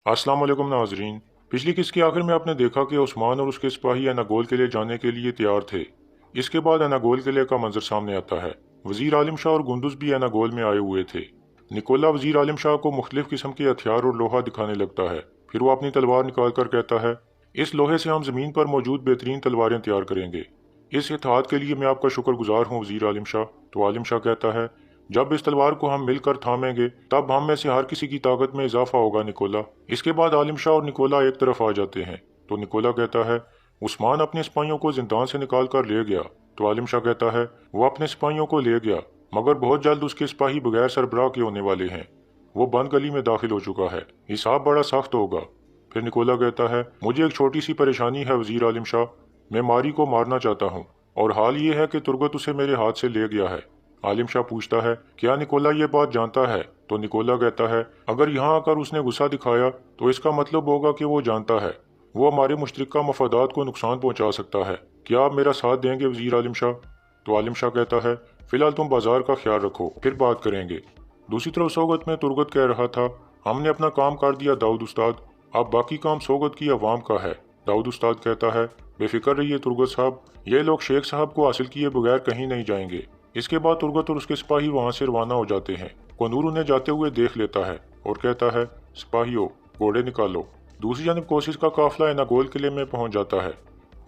अस्सलाम वालेकुम नाजरीन। पिछली किस्त के आखिर में आपने देखा कि उस्मान और उसके सिपाही अनागोल किले जाने के लिए तैयार थे। इसके बाद अनागोल किले का मंजर सामने आता है। वजीर आलिम शाह और गुंदुज भी अनागोल में आए हुए थे। निकोला वजीर आलिम शाह को मुख्तलिफ किस्म के हथियार और लोहा दिखाने लगता है। फिर वो अपनी तलवार निकाल कर कहता है, इस लोहे से हम जमीन पर मौजूद बेहतरीन तलवारें तैयार करेंगे। इस इत्तेहाद के लिए मैं आपका शुक्रगुजार हूँ वजीर आलिम शाह। तो आलिम शाह कहता है, जब इस तलवार को हम मिलकर थामेंगे तब हम में से हर किसी की ताकत में इजाफा होगा निकोला। इसके बाद आलिम शाह और निकोला एक तरफ आ जाते हैं। तो निकोला कहता है, उस्मान अपने सिपाहियों को जिंदान से निकाल कर ले गया। तो आलिम शाह कहता है, वो अपने सिपाहियों को ले गया मगर बहुत जल्द उसके सिपाही बगैर सरबराह के होने वाले हैं। वो बंद गली में दाखिल हो चुका है, हिसाब बड़ा सख्त होगा। फिर निकोला कहता है, मुझे एक छोटी सी परेशानी है वजीर आलिम शाह, मैं मारी को मारना चाहता हूँ और हाल ये है कि तुर्गत उसे मेरे हाथ से ले गया है। आलिम शाह पूछता है, क्या निकोला ये बात जानता है? तो निकोला कहता है, अगर यहाँ आकर उसने गुस्सा दिखाया तो इसका मतलब होगा कि वो जानता है वो हमारे मुश्तरका मफादात को नुकसान पहुँचा सकता है। क्या आप मेरा साथ देंगे वजीर आलिम शाह? तो आलिम शाह कहता है, फिलहाल तुम बाजार का ख्याल रखो, फिर बात करेंगे। दूसरी तरफ सोगत में तुर्गत कह रहा था, हमने अपना काम कर दिया दाऊद उस्ताद, अब बाकी काम सोगत की अवाम का है। दाऊद उस्ताद कहता है, बेफिक्र रहिए तुर्गत साहब, ये लोग शेख साहब को हासिल किए बगैर कहीं नहीं जाएंगे। इसके बाद तुर्गत और उसके सिपाही वहां से रवाना हो जाते हैं। कनूर उन्हें जाते हुए देख लेता है और कहता है, सिपाहियों घोड़े निकालो। दूसरी जानब कोशिश का काफिला एनागोल किले में पहुंच जाता है।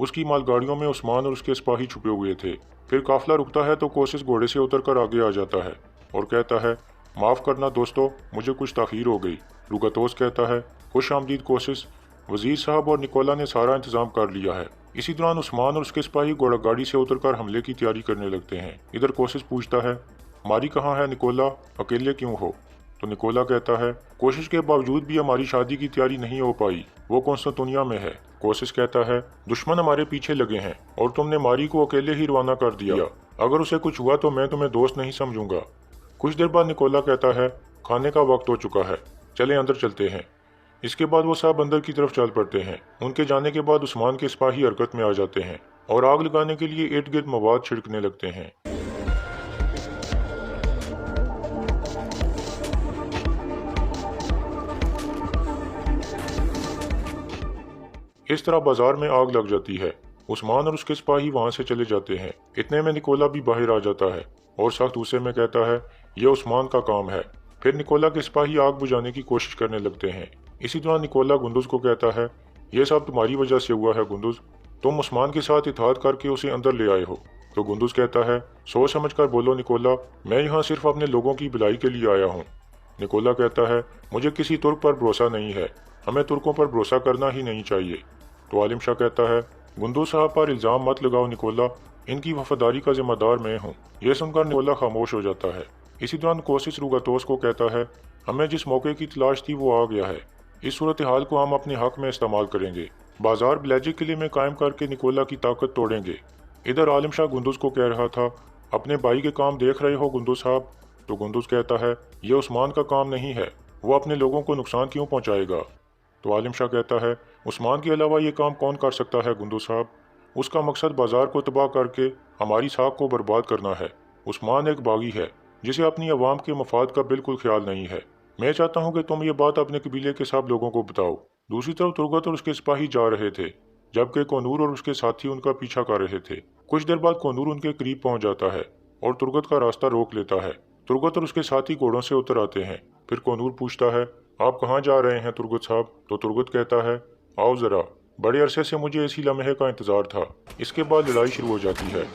उसकी मालगाड़ियों में उस्मान और उसके सिपाही छुपे हुए थे। फिर काफिला रुकता है तो कोशिश घोड़े से उतरकर आगे आ जाता है और कहता है, माफ करना दोस्तों, मुझे कुछ ताखीर हो गई। रुगतोस कहता है, खुश आमदीद कोशिश, वजीर साहब और निकोला ने सारा इंतजाम कर लिया है। इसी दौरान उस्मान और उसके सिपाही घोड़ा गाड़ी से उतरकर हमले की तैयारी करने लगते हैं। इधर कोशिश पूछता है, मारी कहाँ है निकोला, अकेले क्यों हो? तो निकोला कहता है, कोशिश के बावजूद भी हमारी शादी की तैयारी नहीं हो पाई, वो कॉन्स्टेंटिनोपल में है। कोशिश कहता है, दुश्मन हमारे पीछे लगे हैं और तुमने मारी को अकेले ही रवाना कर दिया, अगर उसे कुछ हुआ तो मैं तुम्हें दोस्त नहीं समझूंगा। कुछ देर बाद निकोला कहता है, खाने का वक्त हो चुका है, चले अंदर चलते हैं। इसके बाद वो सब अंदर की तरफ चल पड़ते हैं। उनके जाने के बाद उस्मान के सिपाही हरकत में आ जाते हैं और आग लगाने के लिए इर्द गिर्द मवाद छिड़कने लगते हैं। इस तरह बाजार में आग लग जाती है। उस्मान और उसके सिपाही वहां से चले जाते हैं। इतने में निकोला भी बाहर आ जाता है और सख्त गुस्से में कहता है, यह उस्मान का काम है। फिर निकोला के सिपाही आग बुझाने की कोशिश करने लगते हैं। इसी दौरान निकोला गुंदुज को कहता है, यह सब तुम्हारी वजह से हुआ है गुंदुज, तुम उस्मान के साथ इत्तेहाद करके उसे अंदर ले आए हो। तो गुंदुज कहता है, सोच समझ कर बोलो निकोला, मैं यहाँ सिर्फ अपने लोगों की भलाई के लिए आया हूँ। निकोला कहता है, मुझे किसी तुर्क पर भरोसा नहीं है, हमें तुर्कों पर भरोसा करना ही नहीं चाहिए। तो आलिम शाह कहता है, गुंदुज साहब पर इल्ज़ाम मत लगाओ निकोला, इनकी वफादारी का जिम्मेदार मैं हूँ। यह सुनकर निकोला खामोश हो जाता है। इसी दौरान कोशिश रुगतोस को कहता है, हमें जिस मौके की तलाश थी वो आ गया है, इस सूरत हाल को हम अपने हक में इस्तेमाल करेंगे, बाजार ब्लैजिक किले में कायम करके निकोला की ताकत तोड़ेंगे। इधर आलिम शाह गुंदुज को कह रहा था, अपने भाई के काम देख रहे हो गुंदुज साहब? तो गुंदुज कहता है, यह उस्मान का काम नहीं है, वो अपने लोगों को नुकसान क्यों पहुंचाएगा? तो आलिम शाह कहता है, उस्मान के अलावा ये काम कौन कर सकता है गुंदुज साहब? उसका मकसद बाजार को तबाह करके हमारी साख को बर्बाद करना है। उस्मान एक बागी है जिसे अपनी आवाम के मफाद का बिल्कुल ख्याल नहीं है। मैं चाहता हूँ कि तुम ये बात अपने कबीले के सब लोगों को बताओ। दूसरी तरफ तुर्गत और उसके सिपाही जा रहे थे जबकि कोनूर और उसके साथी उनका पीछा कर रहे थे। कुछ देर बाद कोनूर उनके करीब पहुंच जाता है और तुर्गत का रास्ता रोक लेता है। तुर्गत और उसके साथी घोड़ों से उतर आते हैं। फिर कोनूर पूछता है, आप कहाँ जा रहे हैं तुर्गत साहब? तो तुर्गत कहता है, आओ जरा, बड़े अरसे से मुझे इसी लम्हे का इंतजार था। इसके बाद लड़ाई शुरू हो जाती है।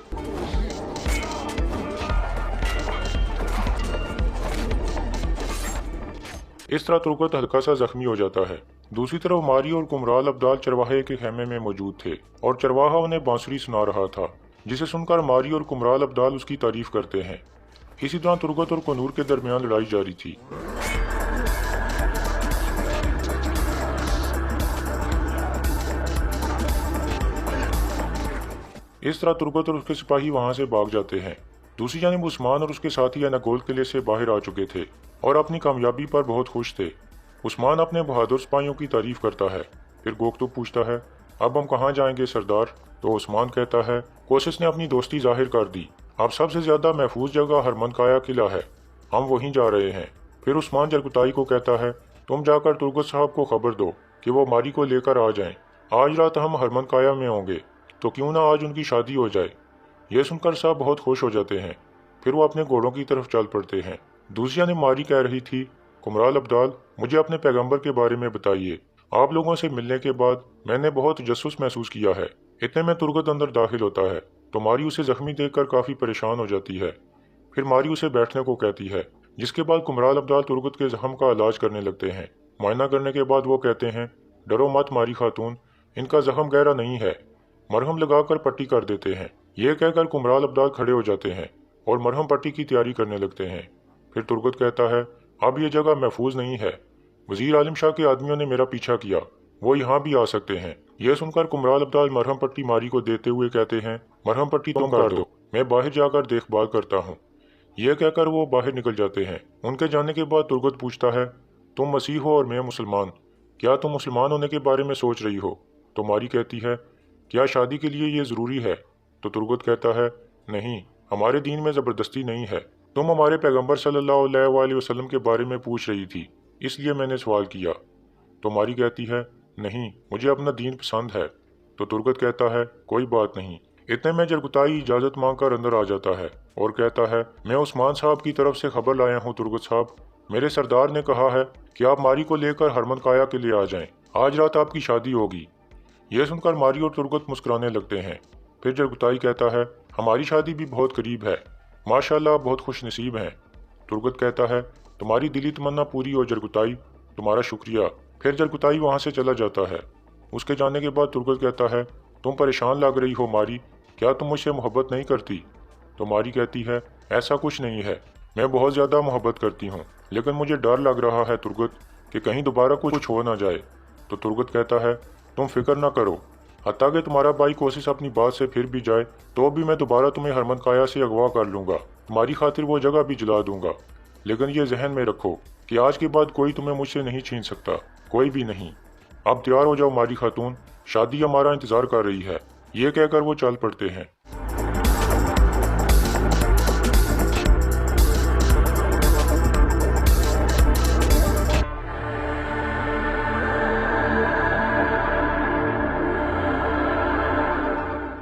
इस तरह तुर्गत हल्का सा जख्मी हो जाता है। दूसरी तरफ मारी और कुमराल अब्दाल चरवाहे के खेमे में मौजूद थे और चरवाहा उन्हें बांसुरी सुना रहा था, जिसे सुनकर मारी और कुमराल अब्दाल उसकी तारीफ करते हैं। इसी दौरान तुर्गत और कोनूर के दरमियान लड़ाई जारी थी। इस तरह तुर्गत और उसके सिपाही वहां से भाग जाते हैं। दूसरी जानिब उस्मान और उसके साथी अनागोल किले से बाहर आ चुके थे और अपनी कामयाबी पर बहुत खुश थे। उस्मान अपने बहादुर सिपाहियों की तारीफ करता है। फिर गोख्तुब पूछता है, अब हम कहाँ जाएंगे सरदार? तो उस्मान कहता है, कोशिश ने अपनी दोस्ती जाहिर कर दी, अब सबसे ज्यादा महफूज जगह हरमन काया किला है, हम वहीं जा रहे हैं। फिर उस्मान जरकुताई को कहता है, तुम जाकर तुर्गत साहब को खबर दो कि वो मारी को लेकर आ जाएं। आज रात हम हरमन काया में होंगे, तो क्यों ना आज उनकी शादी हो जाए। यह सुनकर साहब बहुत खुश हो जाते हैं। फिर वो अपने घोड़ों की तरफ चल पड़ते हैं। दूसरिया ने मारी कह रही थी, कुमराल अब्दाल, मुझे अपने पैगंबर के बारे में बताइए। आप लोगों से मिलने के बाद मैंने बहुत तजस्सुस महसूस किया है। इतने में तुर्गत अंदर दाखिल होता है तो मारी उसे जख्मी देखकर काफ़ी परेशान हो जाती है। फिर मारी उसे बैठने को कहती है, जिसके बाद कुमराल अब्दाल तुर्गत के जख्म का इलाज करने लगते हैं। मुआयना करने के बाद वो कहते हैं, डरो मत मारी खातून, इनका जख्म गहरा नहीं है। मरहम लगाकर पट्टी कर देते हैं। यह कहकर कुमराल अब्दाल खड़े हो जाते हैं और मरहम पट्टी की तैयारी करने लगते हैं। फिर तुर्गत कहता है, अब यह जगह महफूज नहीं है। वजीर आलिम शाह के आदमियों ने मेरा पीछा किया, वो यहाँ भी आ सकते हैं। यह सुनकर कुमराल अब्दाल मरहम पट्टी मारी को देते हुए कहते हैं, मरहम पट्टी तुम कर दो, मैं बाहर जाकर देखभाल करता हूँ। यह कहकर वो बाहर निकल जाते हैं। उनके जाने के बाद तुर्गत पूछता है, तुम मसीह हो और मैं मुसलमान, क्या तुम मुसलमान होने के बारे में सोच रही हो? तो मारी कहती है, क्या शादी के लिए ये ज़रूरी है? तो तुर्गत कहता है, नहीं, हमारे दीन में ज़बरदस्ती नहीं है। तुम हमारे पैगंबर सल्लल्लाहु अलैहि वसल्लम के बारे में पूछ रही थी, इसलिए मैंने सवाल किया। तो मारी कहती है, नहीं, मुझे अपना दीन पसंद है। तो तुर्गत कहता है, कोई बात नहीं। इतने में जरगुताई इजाज़त मांग कर अंदर आ जाता है और कहता है, मैं उस्मान साहब की तरफ से खबर लाया हूँ तुर्गत साहब, मेरे सरदार ने कहा है कि आप मारी को लेकर हरमन काया के लिए आ जाएं। आज रात आपकी शादी होगी। यह सुनकर मारी और तुर्गत मुस्कुराने लगते हैं। फिर जरगुताई कहता है, हमारी शादी भी बहुत करीब है, माशाल्लाह बहुत खुश नसीब हैं। तुर्गत कहता है, तुम्हारी दिली तमन्ना पूरी हो जरगुताई, तुम्हारा शुक्रिया। फिर जरगुताई वहाँ से चला जाता है। उसके जाने के बाद तुर्गत कहता है, तुम परेशान लग रही हो मारी, क्या तुम मुझसे मोहब्बत नहीं करती? तो मारी कहती है, ऐसा कुछ नहीं है, मैं बहुत ज़्यादा मोहब्बत करती हूँ, लेकिन मुझे डर लग रहा है तुर्गत कि कहीं दोबारा कुछ हो ना जाए। तो तुर्गत कहता है, तुम फिक्र ना करो, हत्ता कि तुम्हारा भाई कोशिश अपनी बात से फिर भी जाए तो भी मैं दोबारा तुम्हें हरमन काया से अगवा कर लूँगा, तुम्हारी खातिर वो जगह भी जला दूंगा। लेकिन ये जहन में रखो कि आज के बाद कोई तुम्हें मुझसे नहीं छीन सकता, कोई भी नहीं। अब तैयार हो जाओ मारी खातून, शादी हमारा इंतज़ार कर रही है। ये कहकर वो चल पड़ते हैं।